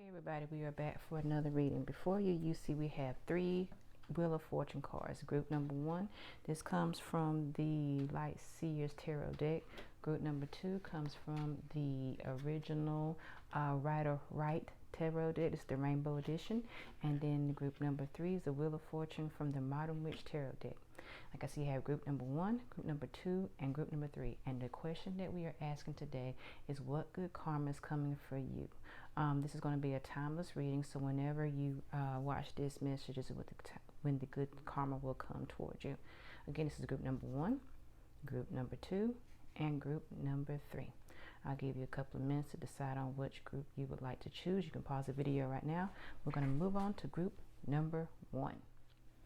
Okay, everybody, we are back for another reading. Before you see we have 3 Wheel of Fortune cards. Group number 1, this comes from the Light Seers Tarot deck. Group number 2 comes from the original Waite Tarot deck. It's the Rainbow Edition. And then group number 3 is the Wheel of Fortune from the Modern Witch Tarot deck. Like I see, you have group number 1, group number 2, and group number 3. And the question that we are asking today is, what good karma is coming for you? This is going to be a timeless reading, so whenever you watch this message is when the good karma will come towards you. Again, this is group number 1, group number 2, and group number 3. I'll give you a couple of minutes to decide on which group you would like to choose. You can pause the video right now. We're going to move on to group number 1.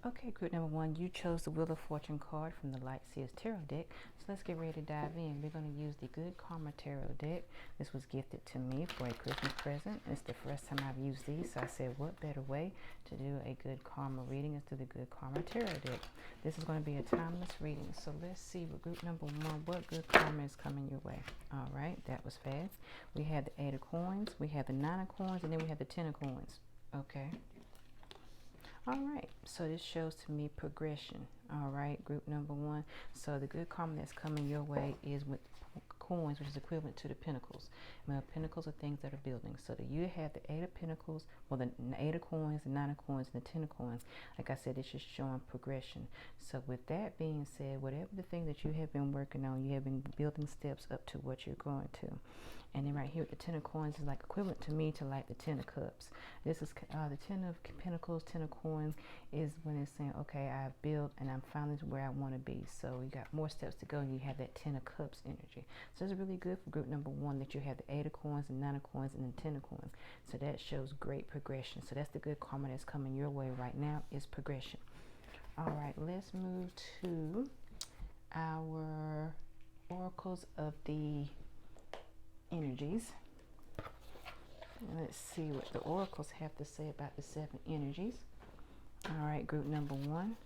Okay, group number 1, you chose the Wheel of Fortune card from the Light Seers Tarot deck. So let's get ready to dive in. We're going to use the Good Karma Tarot deck. This was gifted to me for a Christmas present. It's the first time I've used these, so I said, what better way to do a Good Karma reading is through the Good Karma Tarot deck. This is going to be a timeless reading. So let's see with group number 1, what good karma is coming your way. All right, that was fast. We have the 8 of coins, we have the 9 of coins, and then we have the 10 of coins. Okay. All right, so this shows to me progression. All right, group number 1. So the good karma that's coming your way is with coins, which is equivalent to the pentacles. Now, pentacles are things that are building. So that you have the 8 of pentacles, well, the 8 of coins, the 9 of coins, and the 10 of coins. Like I said, it's just showing progression. So with that being said, whatever the thing that you have been working on, you have been building steps up to what you're going to. And then right here with the 10 of coins is like equivalent to me to like the 10 of cups. This is the 10 of pentacles, 10 of coins is when it's saying, okay, I've built and I'm finally where I want to be. So you got more steps to go and you have that 10 of cups energy. So it's really good for group number 1 that you have the 8 of coins, the 9 of coins, and the 10 of coins. So that shows great progression. So that's the good karma that's coming your way right now, is progression. All right, let's move to our oracles of the energies. And let's see what the oracles have to say about the 7 energies. All right, group number 1.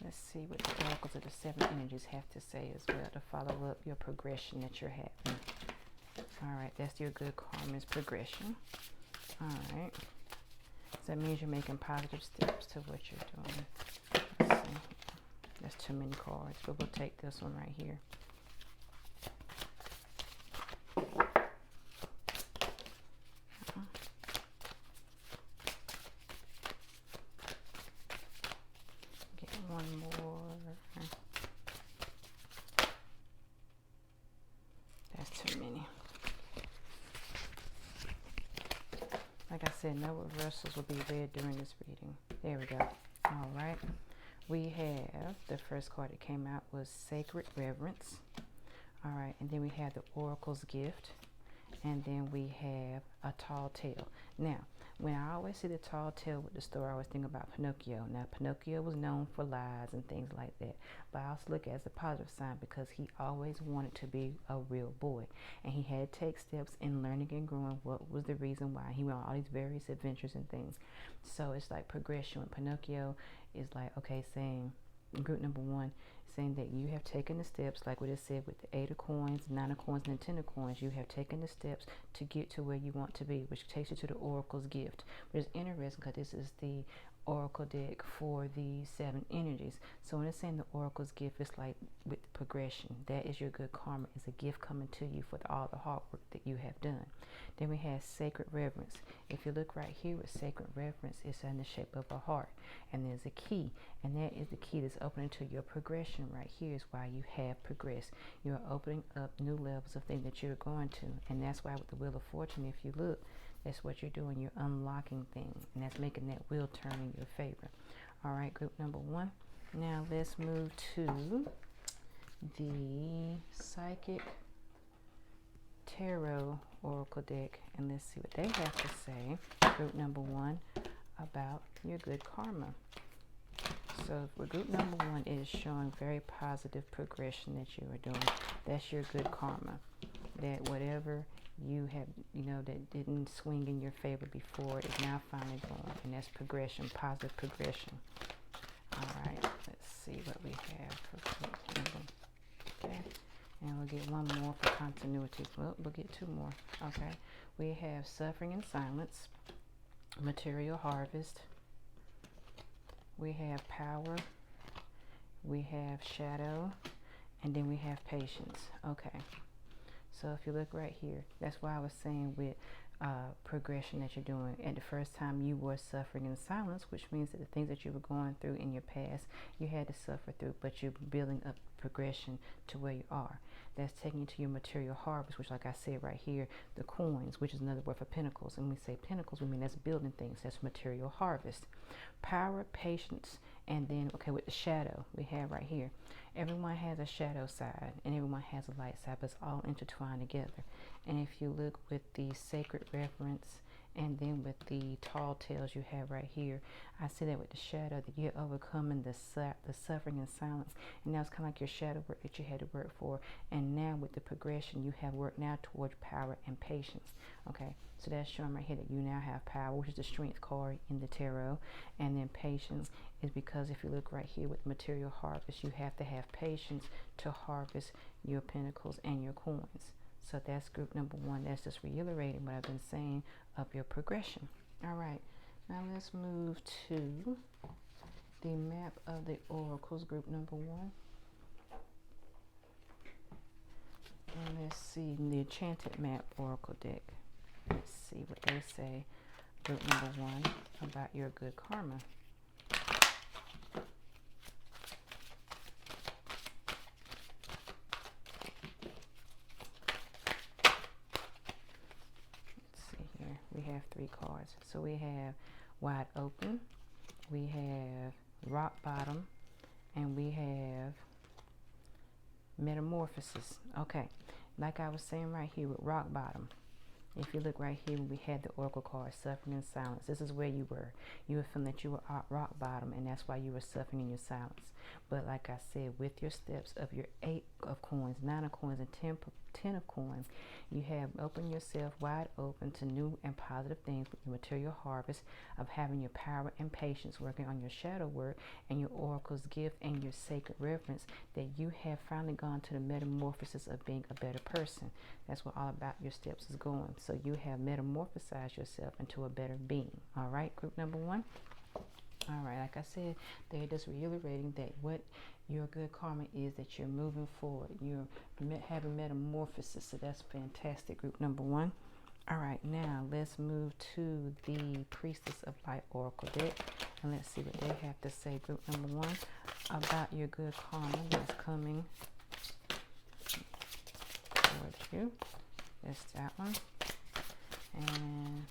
Let's see what the oracles of the 7 energies have to say as well to follow up your progression that you're having. All right, that's your good karma's progression. All right. So that means you're making positive steps to what you're doing. Let's see. That's too many cards, but we'll take this one right here. One more. That's too many. Like I said, no reversals will be read during this reading. There we go. All right. We have the first card that came out was Sacred Reverence. All right. And then we have the Oracle's Gift. And then we have a Tall Tale. Now, when I always see the tall tale with the story, I always think about Pinocchio. Now, Pinocchio was known for lies and things like that. But I also look at it as a positive sign because he always wanted to be a real boy. And he had to take steps in learning and growing. What was the reason why? He went on all these various adventures and things. So it's like progression. When Pinocchio is like, okay, saying, group number 1, saying that you have taken the steps, like what it said with the 8 of coins, 9 of coins, and the 10 of coins. You have taken the steps to get to where you want to be, which takes you to the Oracle's Gift. Which is interesting because this is the Oracle deck for the 7 energies. So when it's saying the Oracle's Gift, it's like with progression. That is your good karma. It's a gift coming to you for all the hard work that you have done. Then we have Sacred Reverence. If you look right here with Sacred Reverence, it's in the shape of a heart. And there's a key. And that is the key that's opening to your progression right here is why you have progressed. You're opening up new levels of things that you're going to. And that's why with the Wheel of Fortune, if you look, that's what you're doing. You're unlocking things. And that's making that wheel turn in your favor. All right, group number 1. Now let's move to the Psychic Tarot Oracle deck. And let's see what they have to say, group number 1, about your good karma. So for group number 1, it is showing very positive progression that you are doing. That's your good karma. That whatever you have, that didn't swing in your favor before is now finally going. And that's progression, positive progression. All right, let's see what we have for group number. Okay. And we'll get one more for continuity. Well, we'll get two more. Okay. We have suffering in silence, material harvest. We have power. We have shadow. And then we have patience. Okay. So if you look right here, that's why I was saying with progression that you're doing. At the first time you were suffering in silence, which means that the things that you were going through in your past, you had to suffer through, but you're building up progression to where you are. That's taking you to your material harvest, which, like I said right here, the coins, which is another word for pentacles. And when we say pentacles, we mean that's building things. That's material harvest. Power, patience, and then, okay, with the shadow we have right here. Everyone has a shadow side and everyone has a light side, but it's all intertwined together. And if you look with the sacred reference and then with the tall tales you have right here, I see that with the shadow that you're overcoming the suffering and silence. And that's kind of like your shadow work that you had to work for. And now with the progression, you have worked now towards power and patience. Okay, so that's showing right here that you now have power, which is the strength card in the tarot. And then patience is because if you look right here with material harvest, you have to have patience to harvest your pentacles and your coins. So that's group number one. That's just reiterating what I've been saying of your progression. All right, now let's move to the map of the oracles, group number one. And let's see the enchanted map oracle deck. Let's see what they say, group number one, about your good karma. We have three cards. So we have wide open, we have rock bottom, and we have metamorphosis. Okay, like I was saying right here with rock bottom, if you look right here, we had the oracle card, suffering in silence. This is where you were. You were feeling that you were at rock bottom, and that's why you were suffering in your silence. But like I said, with your steps of your 8 of coins, 9 of coins, and 10 of coins, you have opened yourself wide open to new and positive things with your material harvest of having your power and patience, working on your shadow work and your oracle's gift and your sacred reverence, that you have finally gone to the metamorphosis of being a better person. That's what all about your steps is going. So you have metamorphosized yourself into a better being. All right, group number one. All right, like I said, they're just reiterating that what your good karma is, that you're moving forward. You're having metamorphosis, so that's fantastic, group number one. All right, now let's move to the Priestess of Light Oracle deck, and let's see what they have to say, group number one, about your good karma that's coming towards you. That's that one. And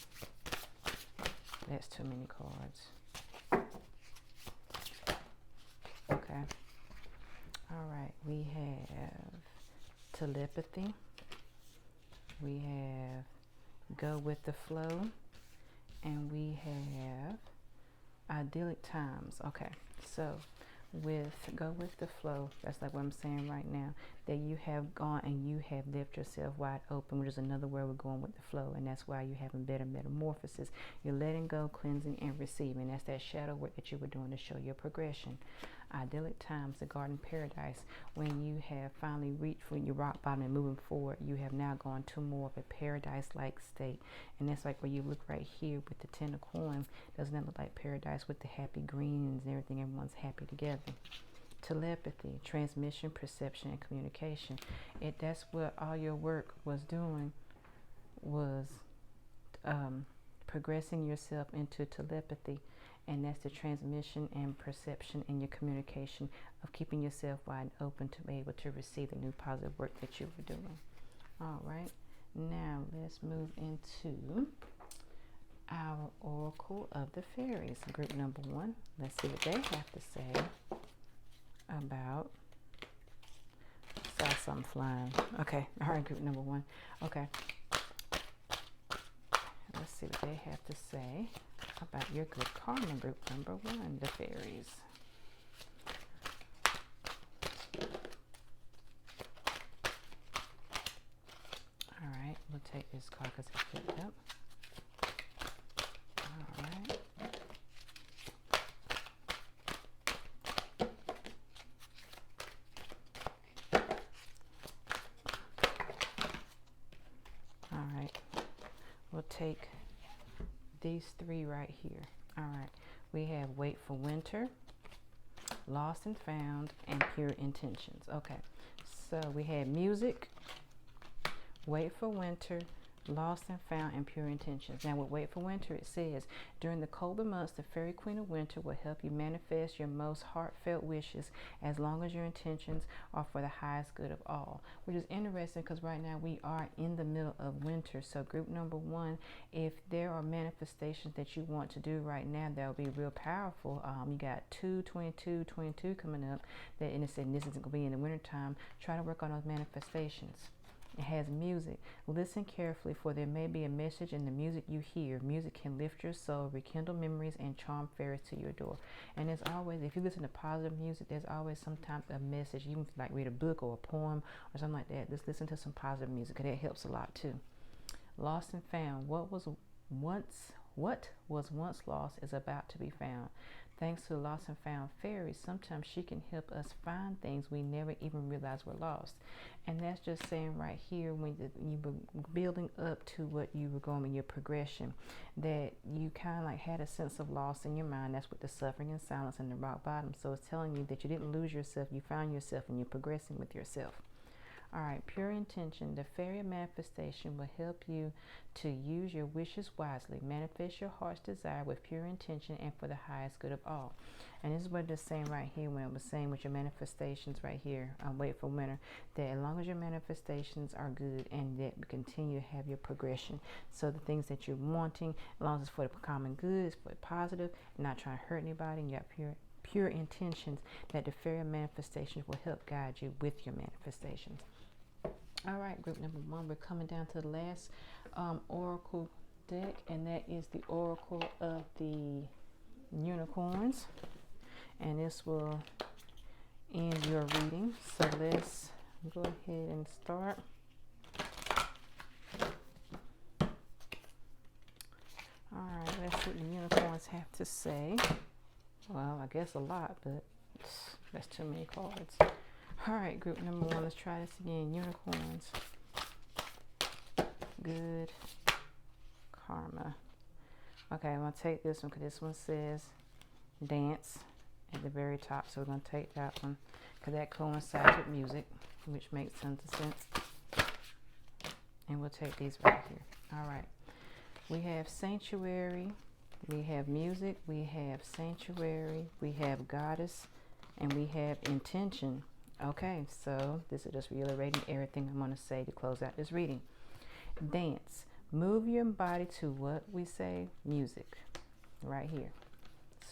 that's too many cards. Okay. All right. We have telepathy. We have go with the flow. And we have idyllic times. Okay. So with go with the flow, that's like what I'm saying right now, that you have gone and you have left yourself wide open, which is another word we're going with the flow, and that's why you're having better metamorphosis. You're letting go, cleansing, and receiving. That's that shadow work that you were doing to show your progression. Idyllic times, the garden paradise, when you have finally reached when you rock bottom and moving forward, you have now gone to more of a paradise-like state. And that's like where you look right here with the 10 of coins. Doesn't that look like paradise with the happy greens and everything? Everyone's happy together. Telepathy, transmission, perception, and communication. That's what all your work was doing, was progressing yourself into telepathy. And that's the transmission and perception and your communication of keeping yourself wide open to be able to receive the new positive work that you were doing. All right. Now let's move into our Oracle of the Fairies, group number one. Let's see what they have to say about. Saw something flying. Okay. All right, group number one. Okay. Let's see what they have to say about your good karma, group number one, the fairies. All right, we'll take this card because it's flipped up. All right. take these three right here. All right, we have Wait for Winter, Lost and Found, and Pure Intentions. Okay, so we had music, Wait for Winter, Lost and Found, and Pure Intentions. Now with Wait for Winter, it says, during the colder months, the Fairy Queen of Winter will help you manifest your most heartfelt wishes as long as your intentions are for the highest good of all. Which is interesting because right now we are in the middle of winter. So group number one, if there are manifestations that you want to do right now that will be real powerful, you got 2/22/22 coming up, that, and it said this isn't going to be in the wintertime. Try to work on those manifestations. It has music. Listen carefully, for there may be a message in the music you hear. Music can lift your soul, rekindle memories, and charm fairies to your door. And there's always, if you listen to positive music, there's always some type of message. You can like read a book or a poem or something like that. Just listen to some positive music, because that helps a lot too. Lost and Found. What was once lost is about to be found. Thanks to the Lost and Found fairies, sometimes she can help us find things we never even realized were lost. And that's just saying right here, when you were building up to what you were going in your progression, that you kind of like had a sense of loss in your mind. That's with the suffering and silence and the rock bottom. So it's telling you that you didn't lose yourself, you found yourself, and you're progressing with yourself. All right, Pure Intention. The fairy manifestation will help you to use your wishes wisely. Manifest your heart's desire with pure intention and for the highest good of all. And this is what it's saying right here when it was saying with your manifestations right here. Wait for Winter. That as long as your manifestations are good and that continue to have your progression. So the things that you're wanting, as long as it's for the common good, it's for the positive, not trying to hurt anybody, and you got pure intentions, that the fairy manifestations will help guide you with your manifestations. All right, group number one, we're coming down to the last oracle deck, and that is the Oracle of the Unicorns. And this will end your reading. So let's go ahead and start. All right, let's see what the unicorns have to say. Well, I guess a lot, but that's too many cards. All right, group number one, let's try this again. Unicorns. Good karma. Okay, I'm going to take this one because this one says dance at the very top. So we're going to take that one because that coincides with music, which makes tons of sense. And we'll take these right here. All right. We have sanctuary. We have music, we have sanctuary, we have goddess, and we have intention. Okay, so this is just reiterating everything I'm going to say to close out this reading. Dance. Move your body to what we say? Music. Right here.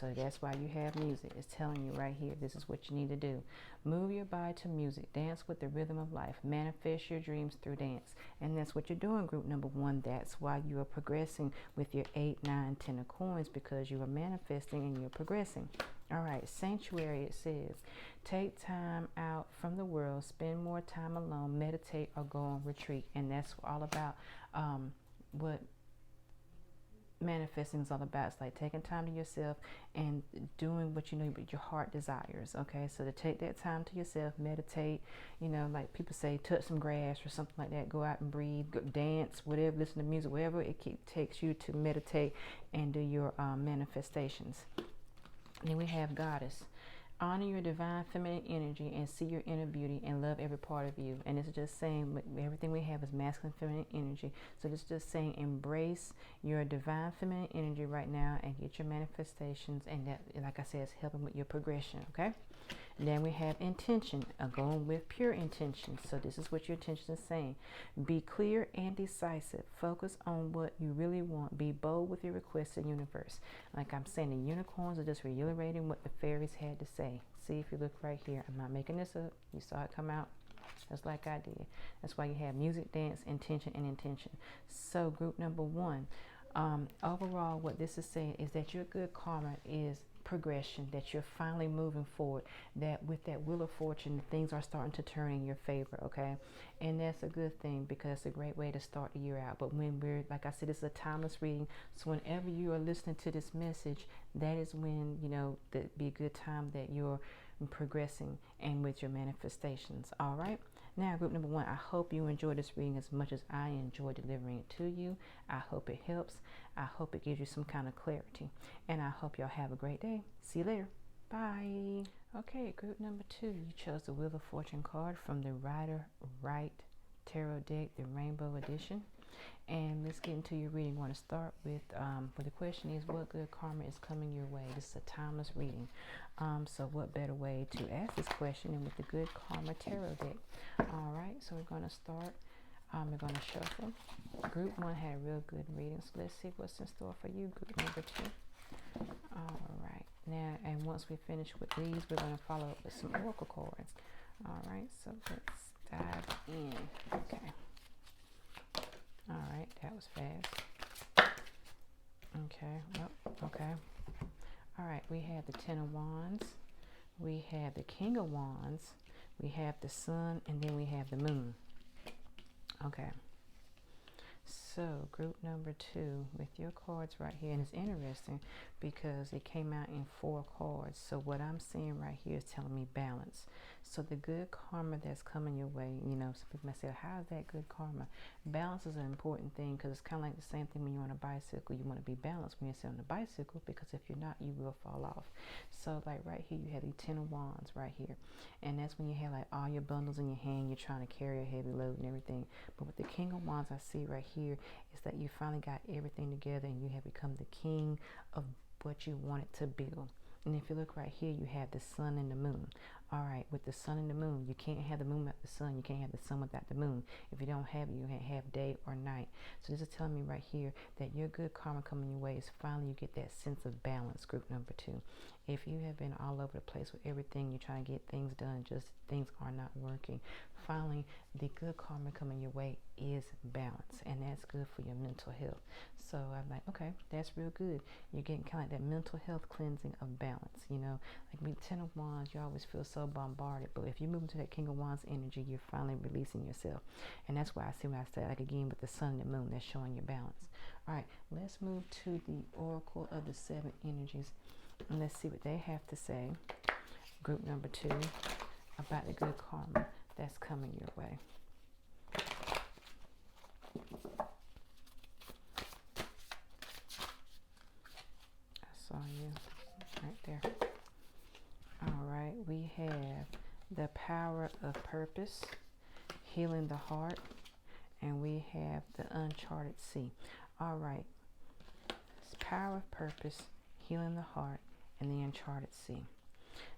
So that's why you have music. It's telling you right here, this is what you need to do. Move your body to music. Dance with the rhythm of life. Manifest your dreams through dance. And that's what you're doing, group number one. That's why you are progressing with your 8, 9, 10 of coins, because you are manifesting and you're progressing. All right, sanctuary, it says, take time out from the world, spend more time alone, meditate, or go on retreat. And that's all about what manifesting is all about. It's like taking time to yourself and doing what you know what your heart desires. Okay, so to take that time to yourself, meditate, you know, like people say, touch some grass or something like that, go out and breathe, go dance, whatever, listen to music, whatever it takes you to meditate and do your manifestations. And then we have goddess. Honor your divine feminine energy and see your inner beauty and love every part of you. And it's just saying everything we have is masculine feminine energy. So it's just saying embrace your divine feminine energy right now and get your manifestations. And that, like I said, is helping with your progression. Okay. And then we have intention, going with pure intention. So this is what your intention is saying. Be clear and decisive. Focus on what you really want. Be bold with your requests in the universe. Like I'm saying, the unicorns are just reiterating what the fairies had to say. See, if you look right here, I'm not making this up. You saw it come out just like I did. That's why you have music, dance, intention, and intention. So group number one, overall, what this is saying is that your good karma is progression, that you're finally moving forward, that with that wheel of fortune, things are starting to turn in your favor. Okay, and that's a good thing because it's a great way to start the year out. But when we're, like I said, it's a timeless reading, so whenever you are listening to this message, that is when, you know, that'd be a good time that you're progressing and with your manifestations. All right, Now, group number 1, I hope you enjoyed this reading as much as I enjoyed delivering it to you. I hope it helps. I hope it gives you some kind of clarity. And I hope y'all have a great day. See you later. Bye. Okay, group number 2, you chose the Wheel of Fortune card from the Waite Tarot deck, the Rainbow Edition. And let's get into your reading. I want to start with the question is, what good karma is coming your way? This is a timeless reading. So what better way to ask this question than with the Good Karma Tarot deck? All right, so we're going to start. We're going to shuffle. Group 1 had a real good reading, so let's see what's in store for you, group number 2. All right, now, and once we finish with these, we're going to follow up with some oracle cards. All right, so let's dive in. Okay. All right, that was fast. Okay, well, okay. All right, we have the Ten of Wands. We have the King of Wands. We have the Sun, and then we have the Moon. Okay. So, group number 2, with your cards right here, and it's interesting because it came out in 4 cards. So what I'm seeing right here is telling me balance. So the good karma that's coming your way, you know, some people might say, how is that good karma? Balance is an important thing because it's kind of like the same thing when you're on a bicycle. You want to be balanced when you're sitting on a bicycle because if you're not, you will fall off. So like right here, you have the Ten of Wands right here. And that's when you have like all your bundles in your hand, you're trying to carry a heavy load and everything. But with the King of Wands I see right here is that you finally got everything together and you have become the king of what you wanted to build. And if you look right here, you have the Sun and the Moon. All right, with the Sun and the Moon, you can't have the Moon without the Sun. You can't have the Sun without the Moon. If you don't have it, you can't have day or night. So this is telling me right here that your good karma coming your way is finally you get that sense of balance, group number 2. If you have been all over the place with everything, you're trying to get things done, just things are not working. Finally, the good karma coming your way is balance, and that's good for your mental health. So I'm like, okay, that's real good. You're getting kind of like that mental health cleansing of balance, you know. Like with Ten of Wands, you always feel so bombarded, but if you move into that King of Wands energy, you're finally releasing yourself. And that's why I see when I say, like again, with the Sun and the Moon, that's showing your balance. All right, let's move to the Oracle of the 7 energies, and let's see what they have to say, group number 2, about the good karma that's coming your way. I saw you right there. All right, we have the Power of Purpose, Healing the Heart, and we have the Uncharted Sea. All right, it's Power of Purpose, Healing the Heart, and the Uncharted Sea.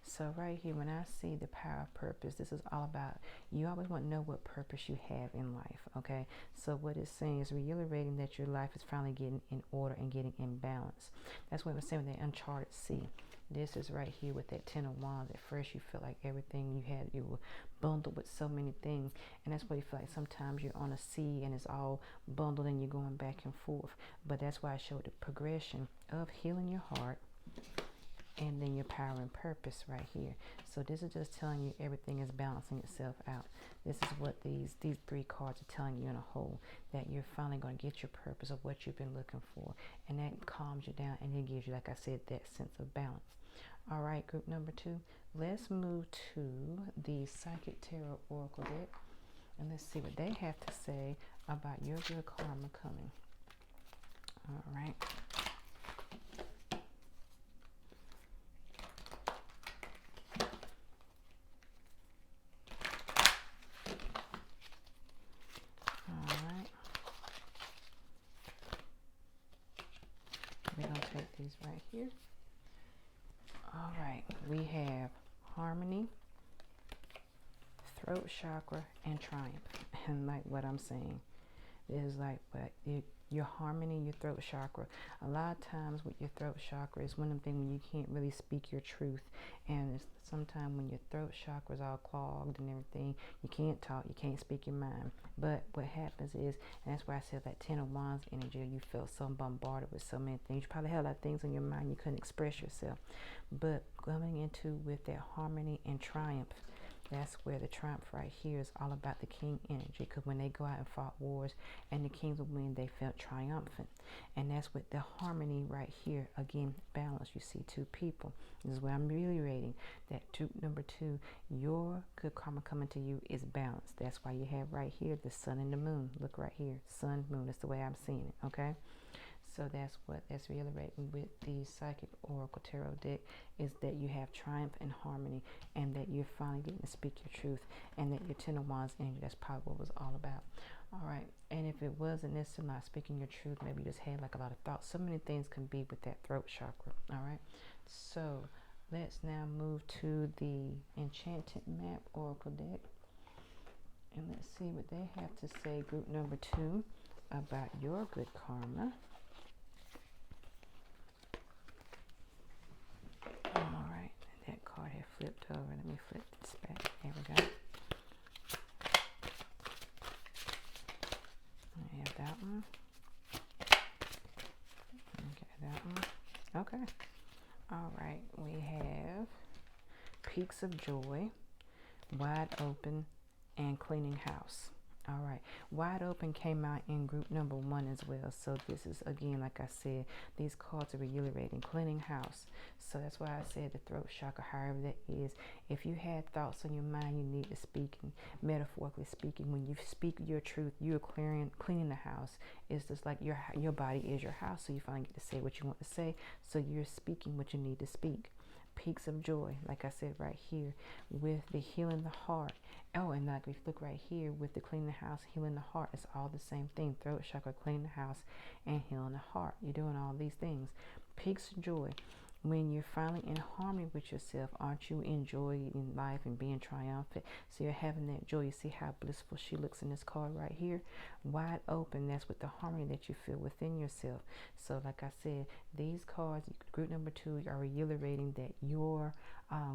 So right here, when I see the Power of Purpose, this is all about, you always want to know what purpose you have in life, okay? So what it's saying is reiterating that your life is finally getting in order and getting in balance. That's what we're saying with the Uncharted Sea. This is right here with that Ten of Wands. At first you feel like everything you had, you were bundled with so many things. And that's why you feel like sometimes you're on a sea and it's all bundled and you're going back and forth. But that's why I showed the progression of healing your heart, and then your power and purpose right here. So this is just telling you everything is balancing itself out. This is what these 3 cards are telling you in a whole, that you're finally going to get your purpose of what you've been looking for. And that calms you down and it gives you, like I said, that sense of balance. All right, group number 2, let's move to the Psychic Tarot Oracle deck. And let's see what they have to say about your good karma coming. All right. We're going to take these right here. All right, we have harmony, throat chakra, and triumph. And like what I'm saying, this is like what your harmony, your throat chakra. A lot of times with your throat chakra is one of the things when you can't really speak your truth. And it's sometimes when your throat chakra is all clogged and everything, you can't talk, you can't speak your mind. But what happens is, and that's why I said that Ten of Wands energy, you felt so bombarded with so many things. You probably had a lot of things in your mind you couldn't express yourself. But coming into with that harmony and triumph, That's where the triumph right here is all about the king energy, because when they go out and fought wars and the kings would win, they felt triumphant. And that's with the harmony right here. Again, balance. You see two people. This is where I'm really rating that number 2, your good karma coming to you is balance. That's why you have right here the sun and the moon. Look right here, sun, moon. That's the way I'm seeing it, okay? So that's reiterating with the Psychic Oracle Tarot deck, is that you have triumph and harmony, and that you're finally getting to speak your truth, and that your Ten of Wands energy, that's probably what it was all about. All right, and if it wasn't necessarily not speaking your truth, maybe you just had like a lot of thoughts. So many things can be with that throat chakra. All right, so let's now move to the Enchanted Map Oracle deck, and let's see what they have to say, group number 2, about your good karma. Alright, that card had flipped over. Let me flip this back. There we go. I have that one. Okay, that one. Okay. Alright, we have Peaks of Joy, Wide Open, and Cleaning House. All right, Wide Open came out in group number 1 as well. So this is, again, like I said, these cards are reiterating cleaning house. So that's why I said the throat chakra, however that is. If you had thoughts on your mind, you need to speak. And metaphorically speaking, when you speak your truth, you're cleaning the house. It's just like your body is your house. So you finally get to say what you want to say. So you're speaking what you need to speak. Peaks of Joy, like I said right here, with the healing the heart. Oh, and like if you look right here with the cleaning the house, healing the heart, it's all the same thing. Throat chakra, cleaning the house, and healing the heart. You're doing all these things. Peaks of Joy, when you're finally in harmony with yourself, aren't you enjoying life and being triumphant? So you're having that joy. You see how blissful she looks in this card right here? Wide Open, that's with the harmony that you feel within yourself. So like I said, these cards, group number 2, are reiterating that your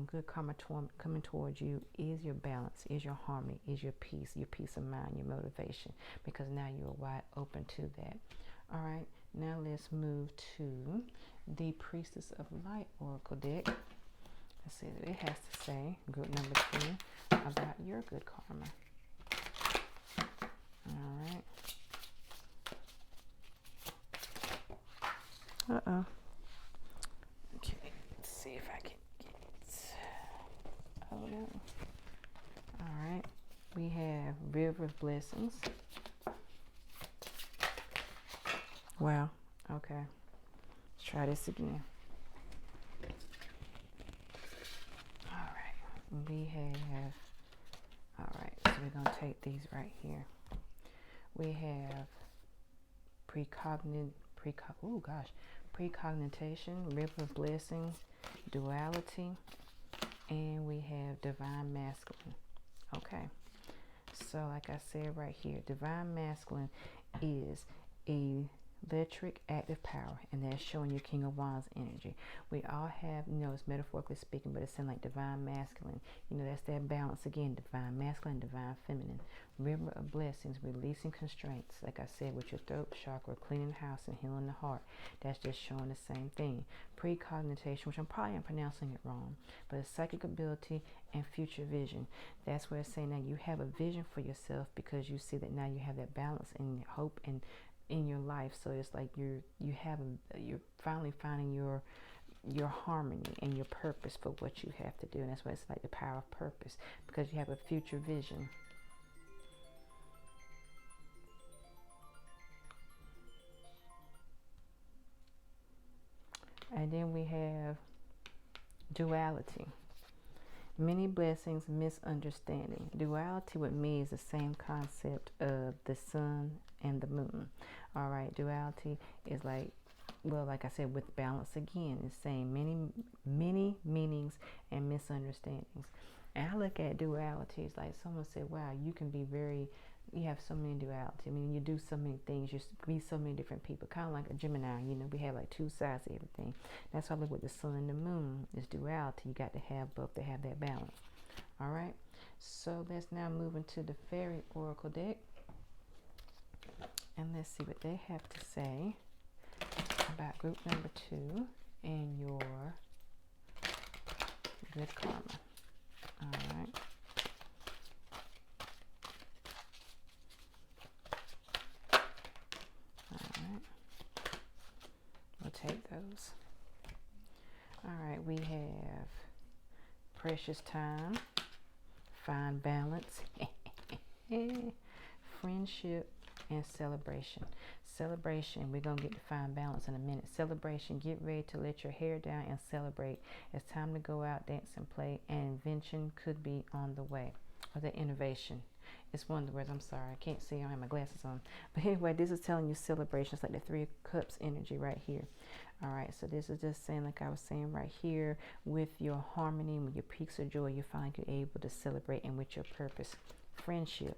good karma coming towards you is your balance, is your harmony, is your peace of mind, your motivation, because now you're wide open to that. All right, now let's move to the Priestess of Light Oracle deck. Let's see what it has to say, group number 2, about your good karma. All right. Uh-oh. Okay, let's see if I can get it. Oh, no. All right. We have River of Blessings. Wow. Okay. Let's try this again. All right. We have... All right. So we're going to take these right here. We have precognition, River of Blessings, duality, and we have divine masculine. Okay, so like I said right here, divine masculine is electric active power, and that's showing your King of Wands energy. We all have, it's metaphorically speaking, but it's in like divine masculine. That's that balance again, divine masculine, divine feminine. River of Blessings, releasing constraints, like I said, with your throat chakra, cleaning the house and healing the heart. That's just showing the same thing. Precognition, which I'm probably pronouncing it wrong, but it's psychic ability and future vision. That's where it's saying that you have a vision for yourself, because you see that now you have that balance and hope and in your life. So it's like you're finally finding your harmony and your purpose for what you have to do. And that's why it's like the power of purpose, because you have a future vision. And then we have duality. Many blessings, misunderstanding. Duality with me is the same concept of the sun and the moon. All right, duality is like, well, like I said, with balance again, it's saying many meanings and misunderstandings. And I look at duality, it's like someone said, wow, you have so many duality. I mean, you do so many things, you be so many different people, kind of like a Gemini, we have like 2 sides of everything. That's why I look with the sun and the moon, is duality. You got to have both to have that balance. All right, so let's now move into the Fairy Oracle deck, and let's see what they have to say about group number 2 and your good karma. All right. All right, we have precious time, find balance, friendship, and celebration. Celebration, we're going to get to find balance in a minute. Celebration, get ready to let your hair down and celebrate. It's time to go out, dance, and play, and invention could be on the way. Or the innovation. It's one of the words, I'm sorry, I can't see, I don't have my glasses on. But anyway, this is telling you celebration. It's like the Three of Cups energy right here. All right, so this is just saying, like I was saying right here, with your harmony, with your peaks of joy, you find you're able to celebrate, and with your purpose. Friendship.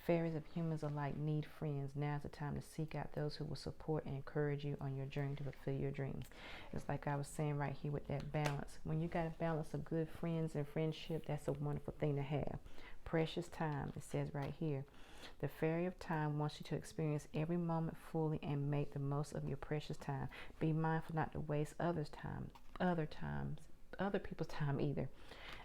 Fairies of humans alike need friends. Now's the time to seek out those who will support and encourage you on your journey to fulfill your dreams. It's like I was saying right here with that balance. When you got a balance of good friends and friendship, that's a wonderful thing to have. Precious time, it says right here. The fairy of time wants you to experience every moment fully and make the most of your precious time. Be mindful not to waste other people's time either.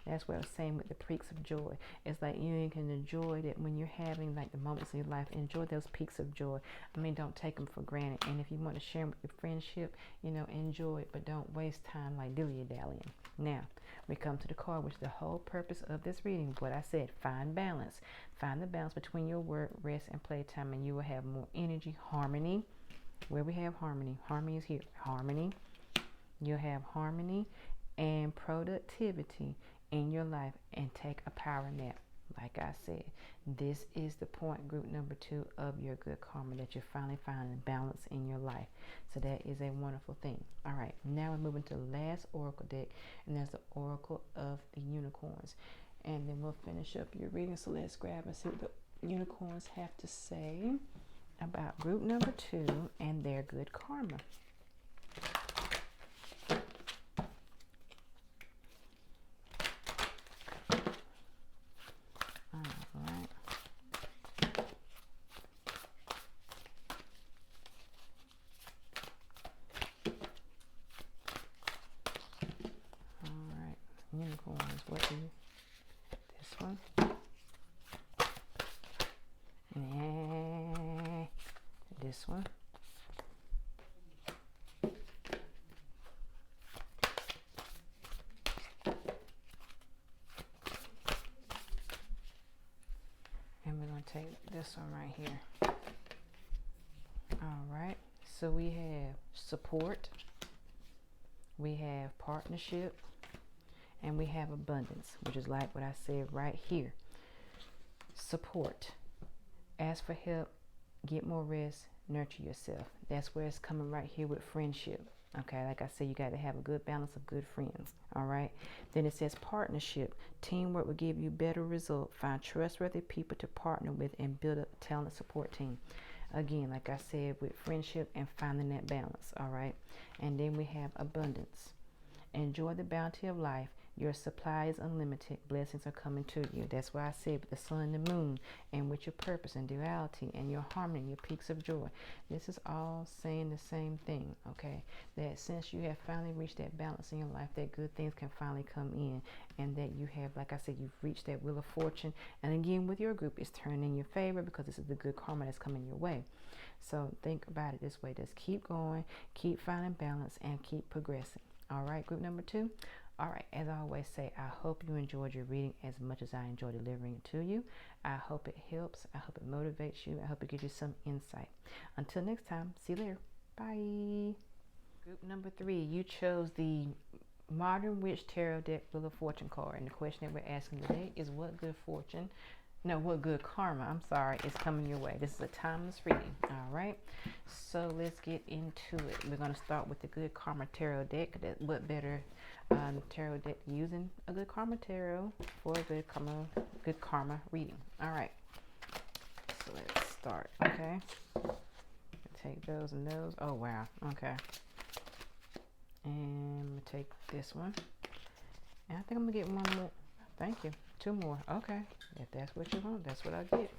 That's what I was saying with the peaks of joy. It's like you can enjoy that when you're having like the moments in your life. Enjoy those peaks of joy. I mean, don't take them for granted. And if you want to share them with your friendship, you know, enjoy it, but don't waste time like dilly-dallying. Now, we come to the card, which is the whole purpose of this reading. What I said, find balance. Find the balance between your work, rest, and playtime, and you will have more energy, harmony. Where we have harmony. Harmony is here. Harmony. You'll have harmony and productivity in your life, and take a power nap. Like I said, this is the point, group number 2 of your good karma, that you're finally finding balance in your life. So that is a wonderful thing. All right, now we're moving to the last oracle deck, and that's the Oracle of the Unicorns. And then we'll finish up your reading. So let's grab and see what the unicorns have to say about group number 2 and their good karma. Unicorns, what is this one? Yeah, this one. And we're going to take this one right here. All right, so we have support, we have partnership, and we have abundance, which is like what I said right here. Support. Ask for help. Get more rest. Nurture yourself. That's where it's coming right here with friendship. Okay, like I said, you got to have a good balance of good friends. All right. Then it says partnership. Teamwork will give you better results. Find trustworthy people to partner with and build a talented support team. Again, like I said, with friendship and finding that balance. All right. And then we have abundance. Enjoy the bounty of life. Your supply is unlimited. Blessings are coming to you. That's why I said with the sun and the moon, and with your purpose and duality and your harmony, your peaks of joy. This is all saying the same thing, okay? That since you have finally reached that balance in your life, that good things can finally come in, and that you have, like I said, you've reached that wheel of fortune. And again, with your group, it's turning in your favor because this is the good karma that's coming your way. So think about it this way. Just keep going, keep finding balance, and keep progressing. All right, group number 2. All right, as I always say, I hope you enjoyed your reading as much as I enjoy delivering it to you. I hope it helps. I hope it motivates you. I hope it gives you some insight. Until next time, see you later. Bye. Group number 3, you chose the Modern Witch Tarot deck Wheel of Fortune card. And the question that we're asking today is what good karma, is coming your way. This is a timeless reading, all right? So let's get into it. We're going to start with the Good Karma Tarot deck. What better tarot deck using a Good Karma Tarot for a good karma reading. All right, so let's start, okay? Take those and those. Oh, wow, okay. And I'm going to take this one. And I think I'm going to get one more. Thank you. 2 more. Okay. If that's what you want, that's what I get.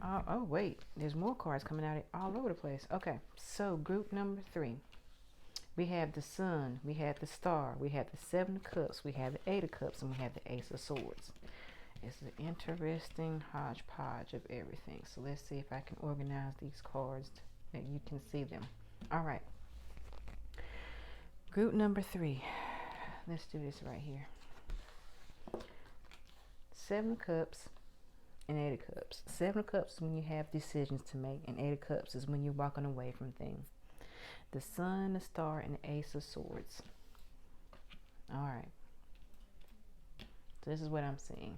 Oh, wait. There's more cards coming out all over the place. Okay. So, group number 3. We have the Sun. We have the Star. We have the 7 of Cups. We have the 8 of Cups. And we have the Ace of Swords. It's an interesting hodgepodge of everything. So, let's see if I can organize these cards that you can see them. All right. Group number 3. Let's do this right here. 7 of Cups and 8 of Cups. 7 of Cups is when you have decisions to make, and 8 of Cups is when you're walking away from things. The Sun, the Star, and the Ace of Swords. Alright. So this is what I'm seeing.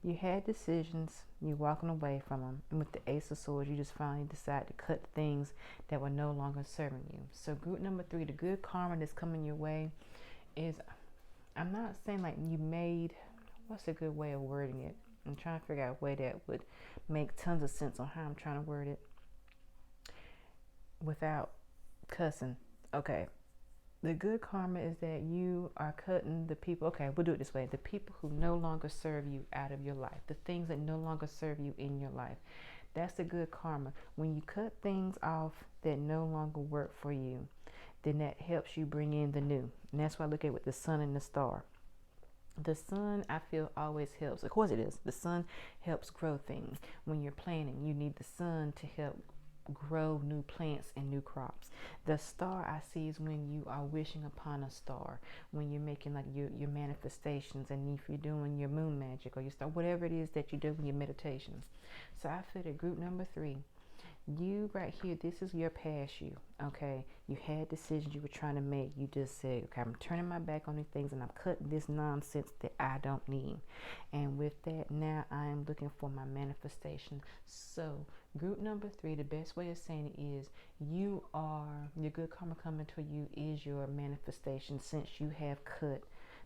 You had decisions, you're walking away from them, and with the Ace of Swords, you just finally decide to cut things that were no longer serving you. So group number 3, the good karma that's coming your way is, I'm not saying like you made, what's a good way of wording it? I'm trying to figure out a way that would make tons of sense on how I'm trying to word it without cussing. Okay. The good karma is that you are cutting the people, okay, we'll do it this way. The people who no longer serve you out of your life. The things that no longer serve you in your life. That's the good karma. When you cut things off that no longer work for you, then that helps you bring in the new. And that's why I look at it with the Sun and the Star. The Sun, I feel, always helps. Of course it is. The Sun helps grow things. When you're planting, you need the Sun to help grow new plants and new crops. The Star I see is when you are wishing upon a star, when you're making like your manifestations, and if you're doing your moon magic or your star, whatever it is that you do in your meditations. So I feel that group number 3, you right here, this is your past you. Okay, you had decisions you were trying to make. You just said, okay, I'm turning my back on these things and I'm cutting this nonsense that I don't need. And with that, now I am looking for my manifestation. So group number 3, the best way of saying it is you are, your good karma coming to you is your manifestation, since you have cut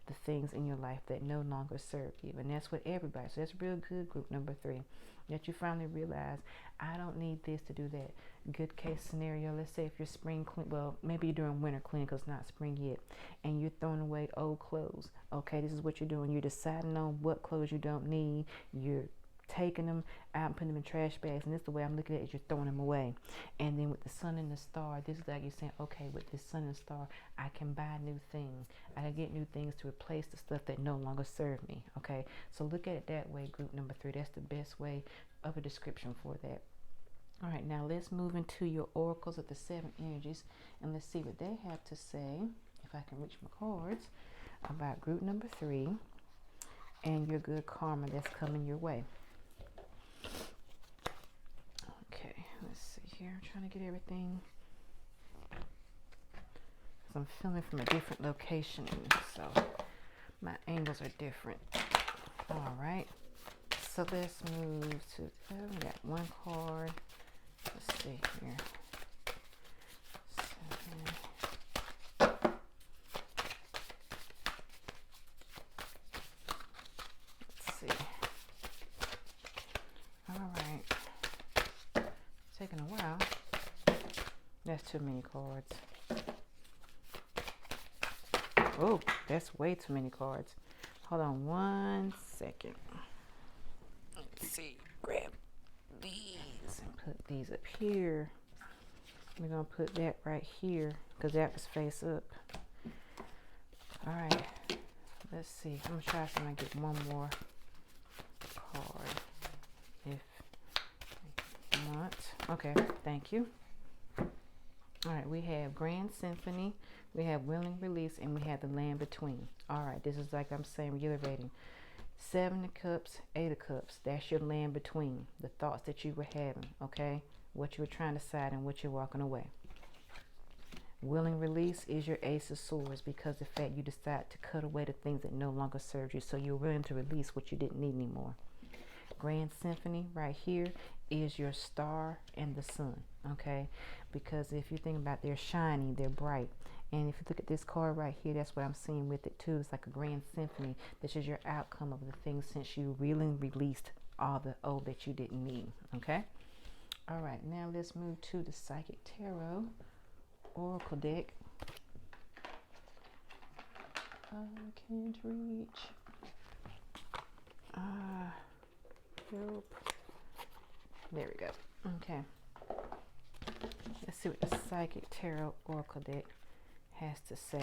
the things in your life that no longer serve you. And that's what everybody, so that's real good, group number 3, that you finally realize, I don't need this to do that. Good case scenario, let's say if you're spring clean, well, maybe you're doing winter clean because it's not spring yet, and you're throwing away old clothes. Okay, this is what you're doing. You're deciding on what clothes you don't need. You're taking them out and putting them in trash bags, and this is the way I'm looking at it, is you're throwing them away. And then with the Sun and the Star, this is like you're saying, okay, with this Sun and Star, I can buy new things. I can get new things to replace the stuff that no longer serve me. Okay, so look at it that way, group number 3. That's the best way of a description for that. All right, now let's move into your oracles of the 7 energies, and let's see what they have to say, if I can reach my cards, about group number 3 and your good karma that's coming your way. Okay, let's see here. I'm trying to get everything, because I'm filming from a different location, so my angles are different. All right, so let's move to, we got 1 card. Let's see here. 7. Let's see. All right. Taking a while. That's too many cards. Oh, that's way too many cards. Hold on 1 second. Let's see. Grab these and put these up here. We're gonna put that right here because that was face up. All right, let's see. I'm gonna try to get 1 more card if you want. Okay, thank you. All right, we have Grand Symphony, we have Willing Release, and we have the Land Between. All right, this is like I'm saying, reiterating. 7 of Cups, 8 of Cups. That's your land between. The thoughts that you were having, okay? What you were trying to decide and what you're walking away. Willing Release is your Ace of Swords, because the fact you decide to cut away the things that no longer serve you. So you're willing to release what you didn't need anymore. Grand Symphony right here is your Star and the Sun, okay? Because if you think about it, they're shining, they're bright. And if you look at this card right here, that's what I'm seeing with it too. It's like a grand symphony. This is your outcome of the things since you really released all the old that you didn't need, okay? All right, now let's move to the Psychic Tarot Oracle deck. I can't reach. Help. There we go. Okay. Let's see what the Psychic Tarot Oracle deck has to say.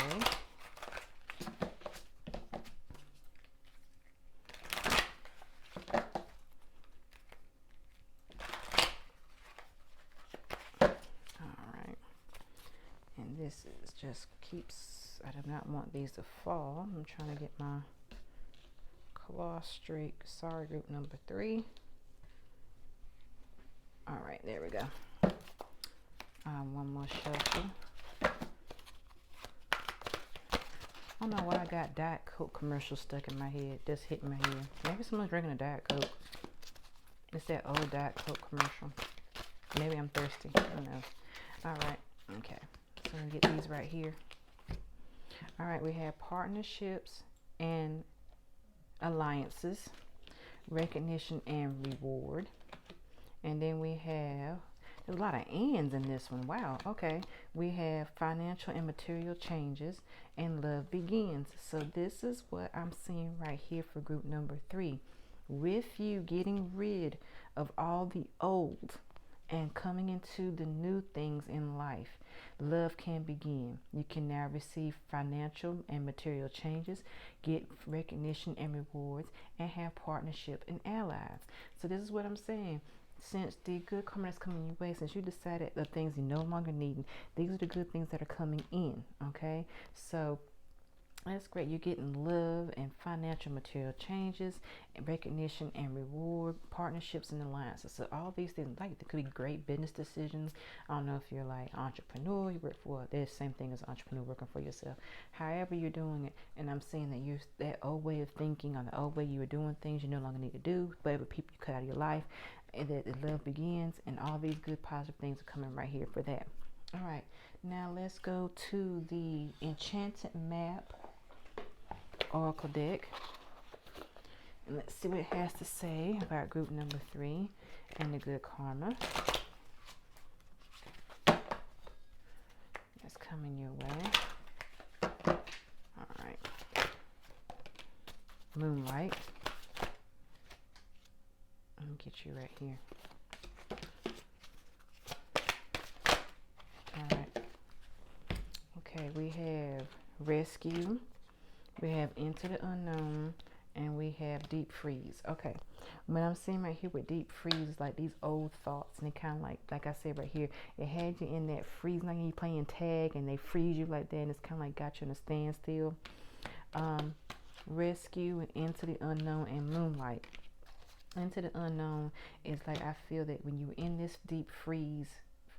All right, and this is just keeps because I do not want these to fall. I'm trying to get my claw streak. Sorry, group number 3. All right, there we go. One more shuffle. I don't know why I got Diet Coke commercial stuck in my head. Just hitting my head. Maybe someone's drinking a Diet Coke. It's that old Diet Coke commercial. Maybe I'm thirsty. Who knows? All right. Okay. So I'm going to get these right here. All right. We have partnerships and alliances, recognition and reward. And then we have, there's a lot of ands in this one. Wow. Okay. We have financial and material changes and love begins. So this is what I'm seeing right here for group number 3. With you getting rid of all the old and coming into the new things in life, love can begin. You can now receive financial and material changes, get recognition and rewards, and have partnership and allies. So this is what I'm saying. Since the good karma that's coming your way, since you decided the things you no longer need, these are the good things that are coming in. Okay, so that's great. You're getting love and financial material changes, and recognition and reward, partnerships and alliances. So all these things, like, there could be great business decisions. I don't know if you're like entrepreneur, you work for, there's the same thing as entrepreneur, working for yourself. However you're doing it, and I'm saying that you're that old way of thinking, or the old way you were doing things, you no longer need to do. Whatever people you cut out of your life, and that love begins, and all these good positive things are coming right here for that. All right, now let's go to the Enchanted Map Oracle deck, and let's see what it has to say about group number 3 and the good karma that's coming your way. All right, Moonlight. Let me get you right here. All right. Okay, we have Rescue. We have Into the Unknown, and we have Deep Freeze. Okay, what I'm seeing right here with Deep Freeze is like these old thoughts, and it kind of like I said right here, it had you in that freeze, like you playing tag, and they freeze you like that, and it's kind of like got you in a standstill. Rescue and Into the Unknown and Moonlight. Into the Unknown is like, I feel that when you're in this deep freeze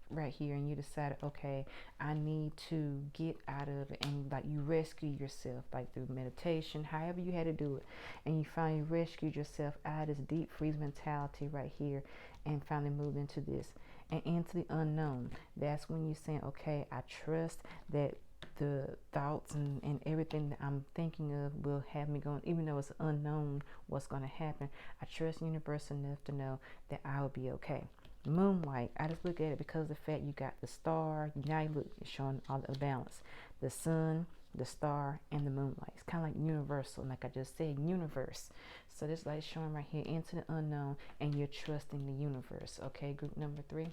right here, and you decided, okay, I need to get out of it, and like you rescue yourself, like through meditation, however you had to do it, and you finally rescued yourself out of this deep freeze mentality right here, and finally moved into this. And Into the Unknown, that's when you're saying, okay, I trust that the thoughts and everything that I'm thinking of will have me going, even though it's unknown what's going to happen. I trust the universe enough to know that I will be okay. Moonlight, I just look at it because of the fact you got the star. Now you look, it's showing all the balance. The sun, the star, and the moonlight. It's kind of like universal, like I just said, universe. So this light showing right here, Into the Unknown, and you're trusting the universe. Okay, group number 3.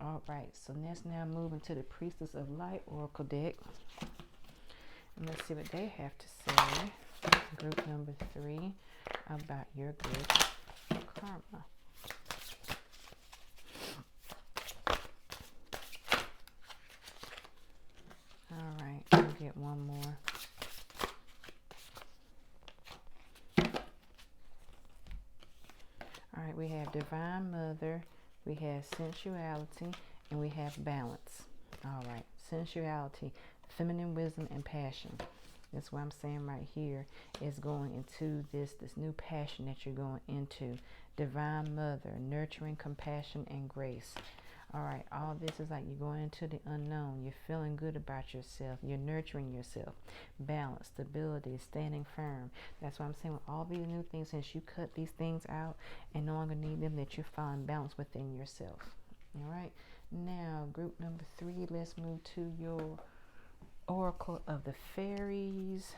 All right, so let's now move into the Priestess of Light Oracle deck. And let's see what they have to say, group number 3, about your good karma. All right, I'll get one more. All right, we have Divine Mother, we have Sensuality, and we have Balance. All right, Sensuality, feminine wisdom, and passion. That's what I'm saying right here, is going into this new passion that you're going into. Divine Mother, nurturing, compassion, and grace. All right, all this is like you're going into the unknown. You're feeling good about yourself. You're nurturing yourself. Balance, stability, standing firm. That's what I'm saying with all these new things. Since you cut these things out and no longer need them, that you're finding balance within yourself. All right, now group number 3, let's move to your Oracle of the Fairies.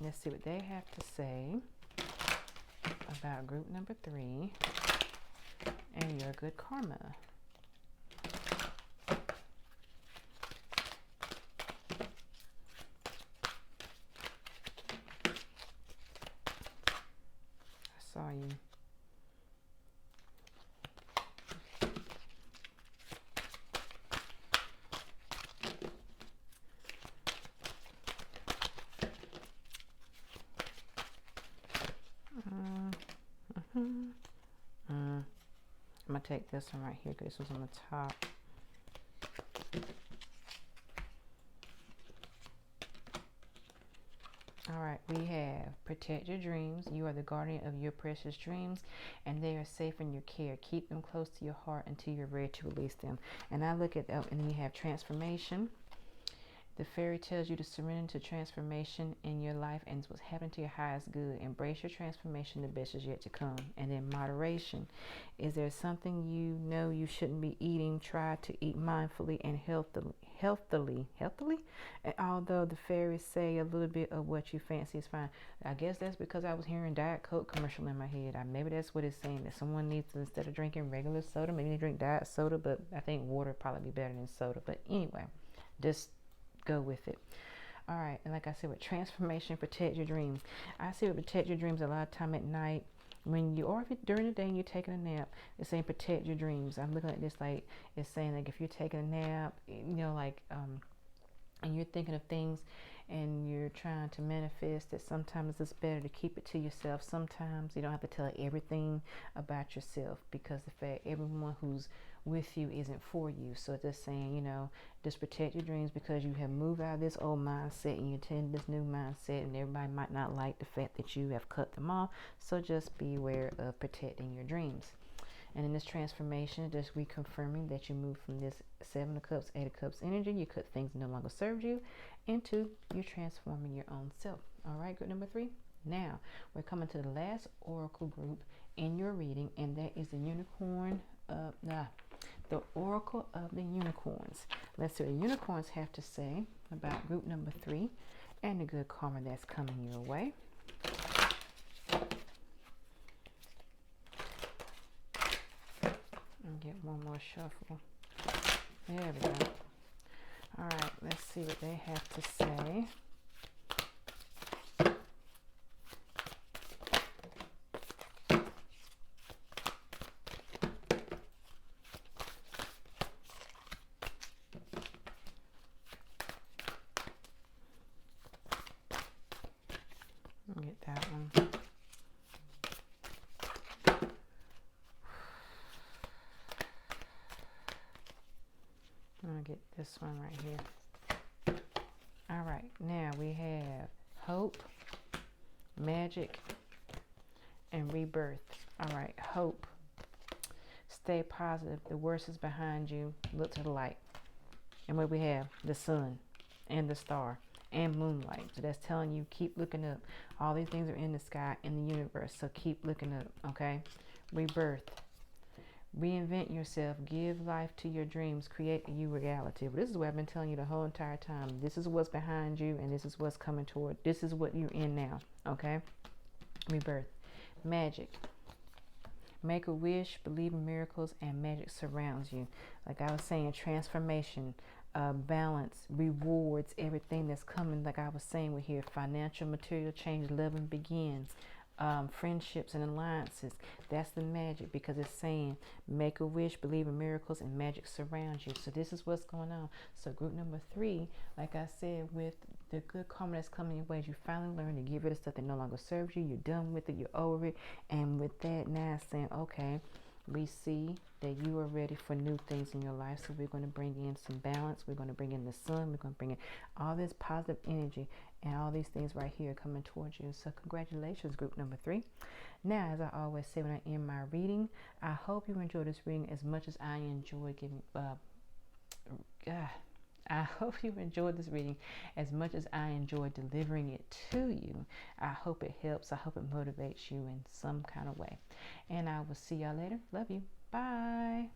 Let's see what they have to say about group number 3 and your good karma. Saw you. going to take this one right here because this was on the top. All right, we have protect your dreams. You are the guardian of your precious dreams, and they are safe in your care. Keep them close to your heart until you're ready to release them. And I look at that, and then you have transformation. The fairy tells you to surrender to transformation in your life and what's happening to your highest good. Embrace your transformation. The best is yet to come. And then moderation. Is there something you know you shouldn't be eating? Try to eat mindfully and healthily. And although the fairies say a little bit of what you fancy is fine. I guess that's because I was hearing Diet Coke commercial in my head. Maybe that's what it's saying, that someone needs to, instead of drinking regular soda, maybe they drink diet soda, but I think water would probably be better than soda. But anyway, just go with it. All right, and like I said, with transformation, protect your dreams. I see with protect your dreams a lot of time at night when you, or if you, during the day and you're taking a nap, it's saying protect your dreams. I'm looking at this like it's saying like if you're taking a nap, you know, like and you're thinking of things and you're trying to manifest it, sometimes it's better to keep it to yourself. Sometimes you don't have to tell everything about yourself, because the fact everyone who's with you isn't for you. So it's just saying, you know, just protect your dreams, because you have moved out of this old mindset and you're into this new mindset, and everybody might not like the fact that you have cut them off. So just be aware of protecting your dreams. And in this transformation, just reconfirming that you move from this 7 of Cups, 8 of Cups energy, you cut things that no longer serve you, into you're transforming your own self. All right, group number 3. Now, we're coming to the last oracle group in your reading, and that is the unicorn of, the Oracle of the Unicorns. Let's see what the unicorns have to say about group number 3 and the good karma that's coming your way. Get one more shuffle. There we go. All right, let's see what they have to say. I'll get that one. I'll get this one right here. All right, now we have hope, magic, and rebirth. All right, hope. Stay positive. The worst is behind you. Look to the light. And what we have? The sun and the star and moonlight. So that's telling you keep looking up. All these things are in the sky, in the universe. So keep looking up, okay? Rebirth. Reinvent yourself. Give life to your dreams. Create a new reality. Well, this is what I've been telling you the whole entire time. This is what's behind you, and this is what's coming toward. This is what you're in now. Okay? Rebirth. Magic. Make a wish. Believe in miracles, and magic surrounds you. Like I was saying, transformation, balance, rewards, everything that's coming. Like I was saying, we're here. Financial, material change, love and begins. Friendships and alliances. That's the magic, because it's saying make a wish, believe in miracles, and magic surrounds you. So this is what's going on. So group number 3, like I said, with the good karma that's coming your way, you finally learn to get rid of stuff that no longer serves you. You're done with it. You're over it. And with that, now it's saying, okay, we see that you are ready for new things in your life. So we're going to bring in some balance. We're going to bring in the sun. We're going to bring in all this positive energy and all these things right here coming towards you. So congratulations, group number 3. Now, as I always say when I end my reading, I hope you enjoy this reading as much as I enjoy giving. I hope you enjoyed this reading as much as I enjoy delivering it to you. I hope it helps. I hope it motivates you in some kind of way. And I will see y'all later. Love you. Bye.